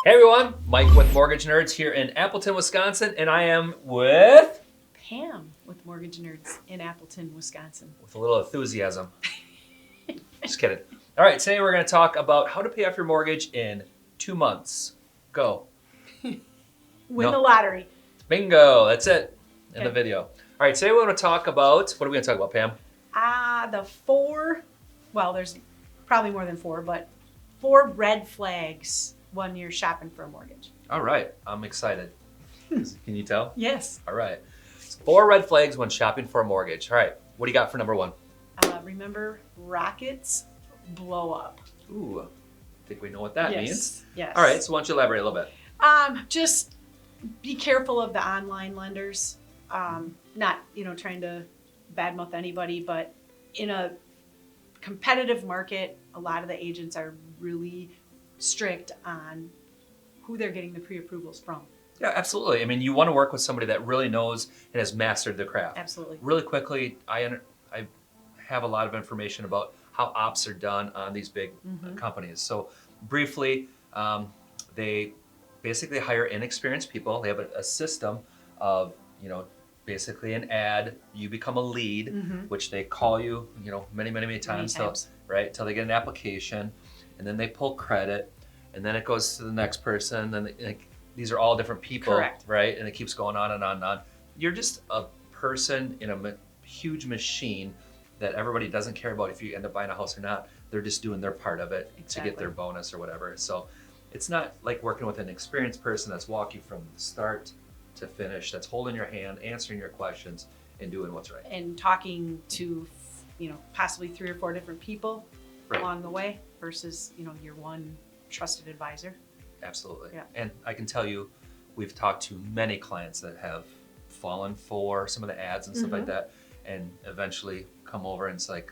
Hey everyone, Mike with Mortgage Nerds here in Appleton, Wisconsin, and I am with Pam with Mortgage Nerds in Appleton, Wisconsin. a little enthusiasm. Just kidding. All right, today we're going to talk about how to pay off your mortgage in 2 months. Go. Win the lottery. Bingo. That's it in the Okay. video. All right, today we're going to talk about, what are we going to talk about, Pam? There's probably more than four, but 4 red flags when you're shopping for a mortgage. All right, I'm excited. Can you tell? Yes. All right. 4 red flags when shopping for a mortgage. All right, what do you got for number 1? Remember, Rackets blow up. Ooh, I think we know what that means. Yes. All right, so why don't you elaborate a little bit? Just be careful of the online lenders. Not, trying to badmouth anybody, but in a competitive market, a lot of the agents are really strict on who they're getting the pre-approvals from. Yeah, absolutely. I mean, you want to work with somebody that really knows and has mastered the craft. Absolutely. Really quickly, I have a lot of information about how ops are done on these big companies. So briefly, they basically hire inexperienced people. They have a system of, basically an ad. You become a lead, which they call you, many times. Right, till they get an application, and then they pull credit, and then it goes to the next person. Then these are all different people, Correct. Right? And it keeps going on and on and on. You're just a person in a huge machine that everybody doesn't care about if you end up buying a house or not. They're just doing their part of it to get their bonus or whatever. So it's not like working with an experienced person that's walking from start to finish, that's holding your hand, answering your questions, and doing what's right. And talking to, possibly 3 or 4 different people along the way versus, your one trusted advisor. Absolutely. Yeah. And I can tell you, we've talked to many clients that have fallen for some of the ads and stuff like that, and eventually come over and it's like,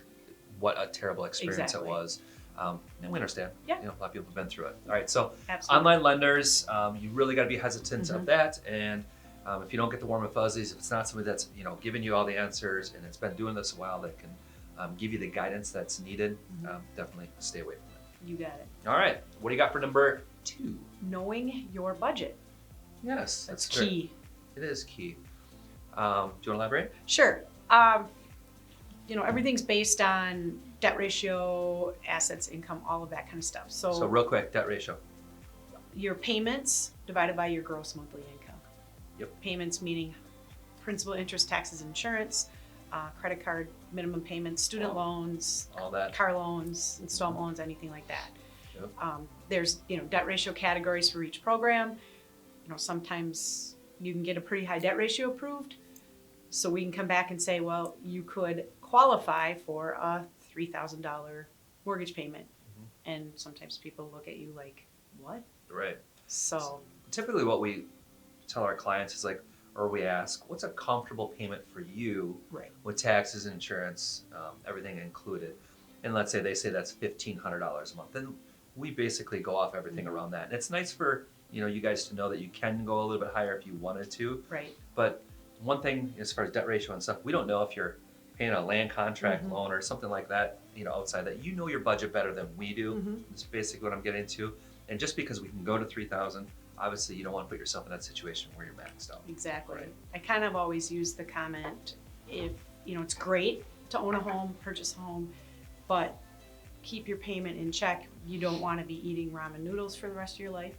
what a terrible experience it was. And we understand. Yeah. A lot of people have been through it. All right, so Absolutely. online lenders, you really got to be hesitant of that. And if you don't get the warm and fuzzies, if it's not somebody that's giving you all the answers and it's been doing this a while, that can give you the guidance that's needed, definitely stay away from it. You got it. All right, what do you got for number 2? Knowing your budget. Yes, That's great. key. It is key. Do you want to elaborate? Sure. Everything's based on debt ratio, assets, income, all of that kind of stuff. So real quick, debt ratio. Your payments divided by your gross monthly income. Yep. Payments meaning principal, interest, taxes, insurance, credit card, minimum payments, student loans, All that. car loans, installment loans, anything like that. Yep. There's debt ratio categories for each program. Sometimes you can get a pretty high debt ratio approved, so we can come back and say, well, you could qualify for a $3,000 mortgage payment, and sometimes people look at you like, what? Right. So Typically what we tell our clients is or we ask, what's a comfortable payment for you with taxes, insurance, everything included? And let's say they say that's $1,500 a month. Then we basically go off everything around that. And it's nice for you guys to know that you can go a little bit higher if you wanted to. Right. But one thing as far as debt ratio and stuff, we don't know if you're paying a land contract loan or something like that, outside that. You know your budget better than we do. That's basically what I'm getting to. And just because we can go to 3,000, obviously you don't want to put yourself in that situation where you're maxed out. Exactly. Right. I kind of always use the comment, if, it's great to own a home, purchase a home, but keep your payment in check. You don't want to be eating ramen noodles for the rest of your life.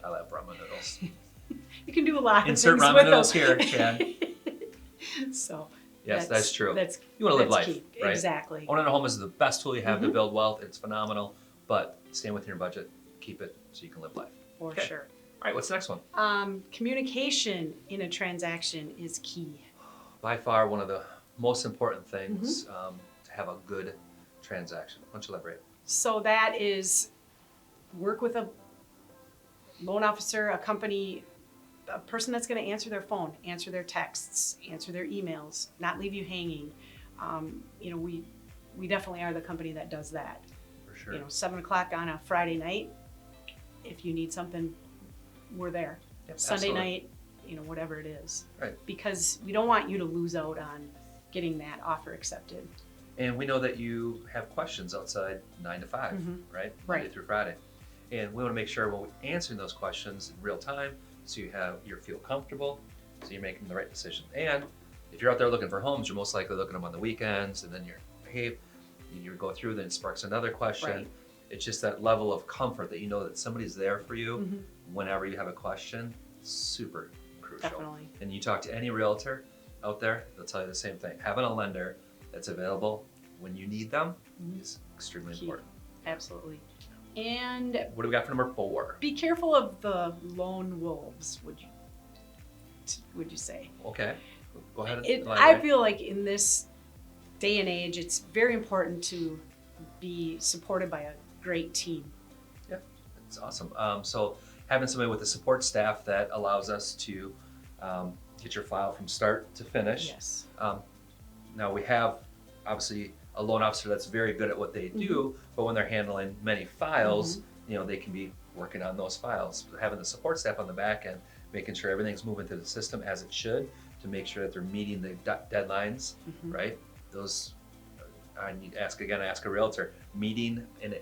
I love ramen noodles. You can do a lot Insert of things ramen with noodles them. here, Chad. So Yes, that's true. That's You want to live that's life, key. right? Exactly. Owning a home is the best tool you have to build wealth. It's phenomenal, but staying within your budget, keep it so you can live life. For Okay. sure. All right, what's the next one? Communication in a transaction is key. By far, one of the most important things to have a good transaction. Why don't you elaborate? So that is work with a loan officer, a company, a person that's going to answer their phone, answer their texts, answer their emails, not leave you hanging. We definitely are the company that does that. For sure. 7 o'clock on a Friday night, if you need something, we're there. Yep, Sunday absolutely. night, whatever it is. Right. Because we don't want you to lose out on getting that offer accepted. And we know that you have questions outside 9 to 5, right? Right. Monday through Friday. And we want to make sure we're answering those questions in real time so you feel comfortable, so you're making the right decision. And if you're out there looking for homes, you're most likely looking at them on the weekends, and then you go through, then it sparks another question. Right. It's just that level of comfort that you know that somebody's there for you Mhm. whenever you have a question. Super crucial. Definitely. And you talk to any realtor out there, they'll tell you the same thing. Having a lender that's available when you need them is extremely Key. important. Absolutely. And What do we got for number 4? be careful of the lone wolves, would you say? Okay, go ahead. I elaborate. feel like in this day and age, it's very important to be supported by a great team. Yeah, it's awesome. So having somebody with a support staff that allows us to get your file from start to finish. Yes. Now we have obviously a loan officer that's very good at what they do, but when they're handling many files, they can be working on those files. Having the support staff on the back end, making sure everything's moving through the system as it should, to make sure that they're meeting the deadlines, right? Those, I need to ask a realtor, meeting and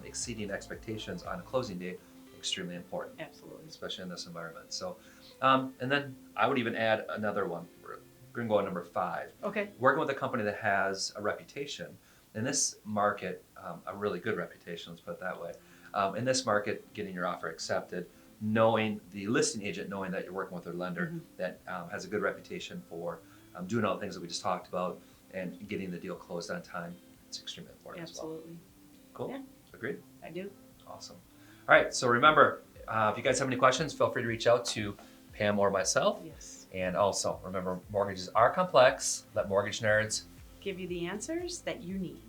exceeding expectations on a closing date, extremely important, Absolutely. especially in this environment. So, and then I would even add another one. We're gonna go on number 5. Okay. Working with a company that has a reputation in this market, a really good reputation, let's put it that way. In this market, getting your offer accepted, knowing the listing agent, knowing that you're working with their lender that has a good reputation for doing all the things that we just talked about and getting the deal closed on time, it's extremely important as well. Absolutely. Cool. Yeah. Agreed. I do. Awesome. All right. So remember, if you guys have any questions, feel free to reach out to Pam or myself. Yes. And also remember, mortgages are complex. Let mortgage nerds Give you the answers that you need.